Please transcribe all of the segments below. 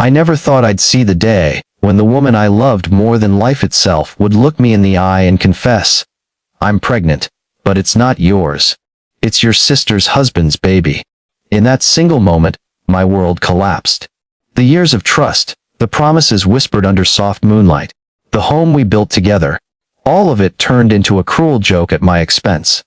I never thought I'd see the day when the woman I loved more than life itself would look me in the eye and confess, "I'm pregnant, but it's not yours. It's your sister's husband's baby." In that single moment, my world collapsed. The years of trust, the promises whispered under soft moonlight, the home we built together, all of it turned into a cruel joke at my expense.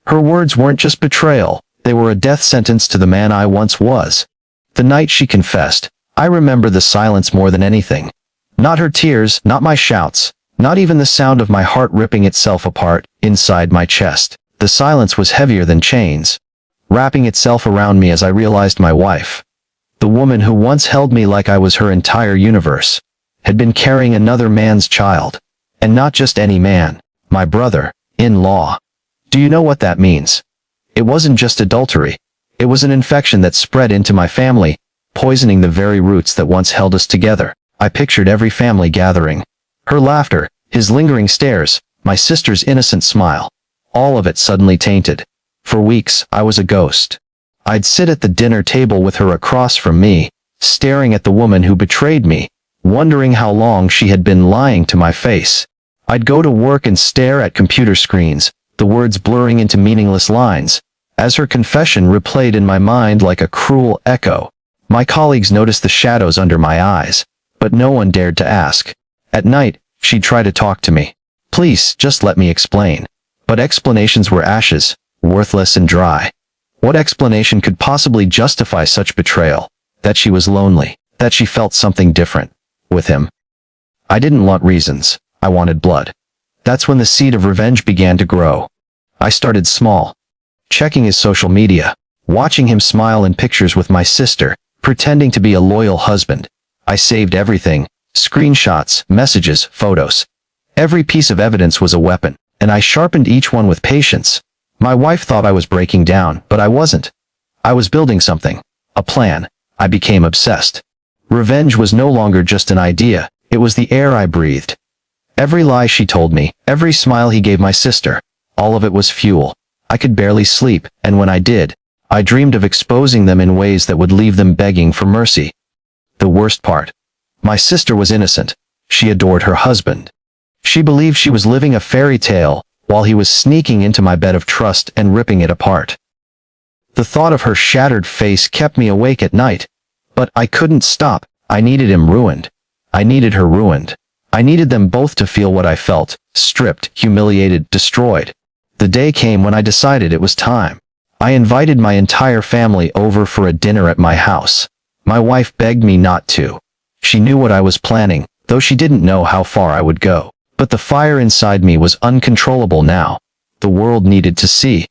Her words weren't just betrayal, they were a death sentence to the man I once was. The night she confessed, I remember the silence more than anything. Not her tears, not my shouts, not even the sound of my heart ripping itself apart inside my chest. The silence was heavier than chains, wrapping itself around me as I realized my wife, the woman who once held me like I was her entire universe, had been carrying another man's child. And not just any man, my brother-in-law. Do you know what that means? It wasn't just adultery. It was an infection that spread into my family, poisoning the very roots that once held us together. I pictured every family gathering. Her laughter, his lingering stares, my sister's innocent smile. All of it suddenly tainted. For weeks, I was a ghost. I'd sit at the dinner table with her across from me, staring at the woman who betrayed me, wondering how long she had been lying to my face. I'd go to work and stare at computer screens, the words blurring into meaningless lines, as her confession replayed in my mind like a cruel echo. My colleagues noticed the shadows under my eyes, but no one dared to ask. At night, she'd try to talk to me. "Please, just let me explain." But explanations were ashes, worthless and dry. What explanation could possibly justify such betrayal? That she was lonely, that she felt something different with him. I didn't want reasons. I wanted blood. That's when the seed of revenge began to grow. I started small, checking his social media, watching him smile in pictures with my sister, pretending to be a loyal husband. I saved everything, screenshots, messages, photos. Every piece of evidence was a weapon, and I sharpened each one with patience. My wife thought I was breaking down, but I wasn't. I was building something, a plan. I became obsessed. Revenge was no longer just an idea, it was the air I breathed. Every lie she told me, every smile he gave my sister, all of it was fuel. I could barely sleep, and when I did, I dreamed of exposing them in ways that would leave them begging for mercy. The worst part. My sister was innocent. She adored her husband. She believed she was living a fairy tale, while he was sneaking into my bed of trust and ripping it apart. The thought of her shattered face kept me awake at night. But I couldn't stop. I needed him ruined. I needed her ruined. I needed them both to feel what I felt, stripped, humiliated, destroyed. The day came when I decided it was time. I invited my entire family over for a dinner at my house. My wife begged me not to. She knew what I was planning, though she didn't know how far I would go. But the fire inside me was uncontrollable now. The world needed to see.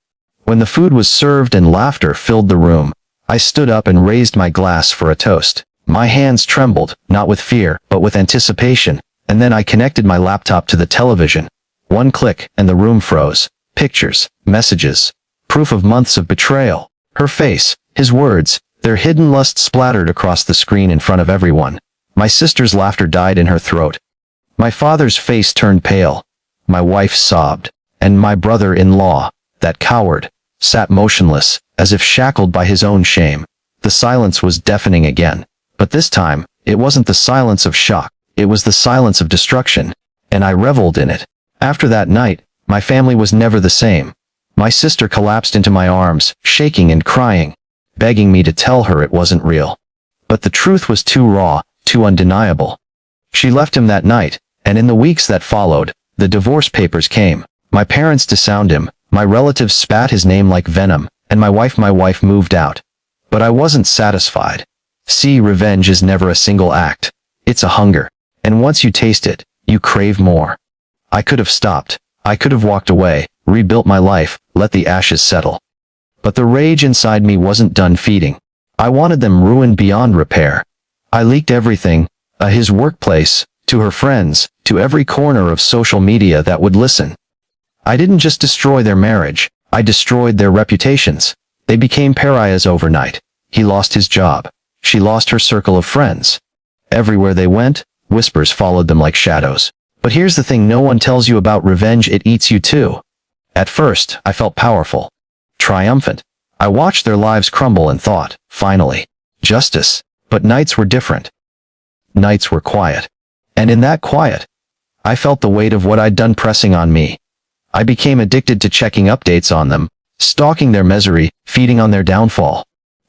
When the food was served and laughter filled the room, I stood up and raised my glass for a toast. My hands trembled, not with fear, but with anticipation. And then I connected my laptop to the television. One click, and the room froze. Pictures, messages, proof of months of betrayal. Her face, his words, their hidden lust splattered across the screen in front of everyone. My sister's laughter died in her throat. My father's face turned pale. My wife sobbed. And my brother-in-law, that coward, sat motionless, as if shackled by his own shame. The silence was deafening again. But this time, it wasn't the silence of shock. It was the silence of destruction, and I reveled in it. After that night, my family was never the same. My sister collapsed into my arms, shaking and crying, begging me to tell her it wasn't real. But the truth was too raw, too undeniable. She left him that night, and in the weeks that followed, the divorce papers came. My parents disowned him, my relatives spat his name like venom, and my wife moved out. But I wasn't satisfied. See, revenge is never a single act. It's a hunger. And once you taste it, you crave more. I could have stopped. I could have walked away, rebuilt my life, let the ashes settle. But the rage inside me wasn't done feeding. I wanted them ruined beyond repair. I leaked everything, his workplace, to her friends, to every corner of social media that would listen. I didn't just destroy their marriage, I destroyed their reputations. They became pariahs overnight. He lost his job. She lost her circle of friends. Everywhere they went, whispers followed them like shadows. But here's the thing no one tells you about revenge: it eats you too. At first, I felt powerful, triumphant. I watched their lives crumble and thought, finally, justice. But nights were different. Nights were quiet. And in that quiet, I felt the weight of what I'd done pressing on me. I became addicted to checking updates on them, stalking their misery, feeding on their downfall.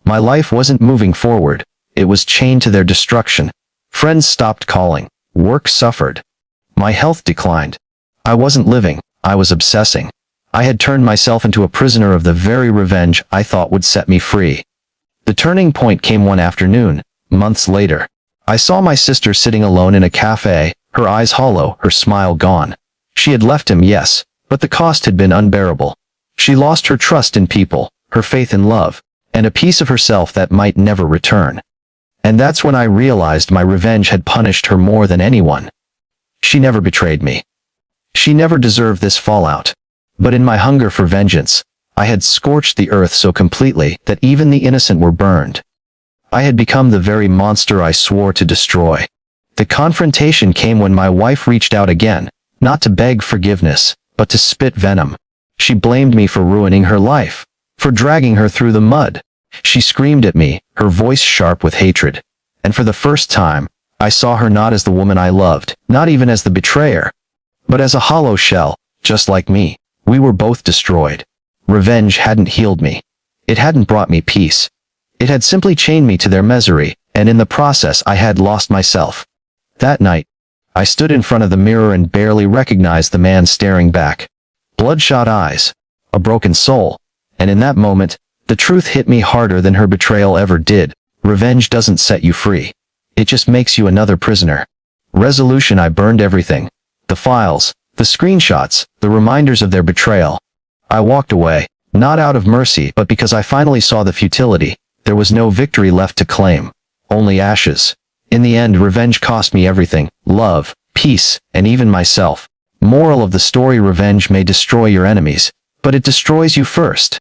My life wasn't moving forward. It was chained to their destruction. Friends stopped calling. Work suffered. My health declined. I wasn't living. I was obsessing. I had turned myself into a prisoner of the very revenge I thought would set me free. The turning point came one afternoon, months later. I saw my sister sitting alone in a cafe, her eyes hollow, her smile gone. She had left him, yes, but the cost had been unbearable. She lost her trust in people, her faith in love, and a piece of herself that might never return. And that's when I realized my revenge had punished her more than anyone. She never betrayed me. She never deserved this fallout. But in my hunger for vengeance, I had scorched the earth so completely that even the innocent were burned. I had become the very monster I swore to destroy. The confrontation came when my wife reached out again, not to beg forgiveness, but to spit venom. She blamed me for ruining her life, for dragging her through the mud. She screamed at me, her voice sharp with hatred. And for the first time, I saw her not as the woman I loved, not even as the betrayer, but as a hollow shell, just like me. We were both destroyed. Revenge hadn't healed me. It hadn't brought me peace. It had simply chained me to their misery, and in the process I had lost myself. That night, I stood in front of the mirror and barely recognized the man staring back. Bloodshot eyes, a broken soul, and in that moment, the truth hit me harder than her betrayal ever did. Revenge doesn't set you free. It just makes you another prisoner. Resolution: I burned everything. The files, the screenshots, the reminders of their betrayal. I walked away, not out of mercy, but because I finally saw the futility. There was no victory left to claim. Only ashes. In the end, revenge cost me everything: love, peace, and even myself. Moral of the story: revenge may destroy your enemies, but it destroys you first.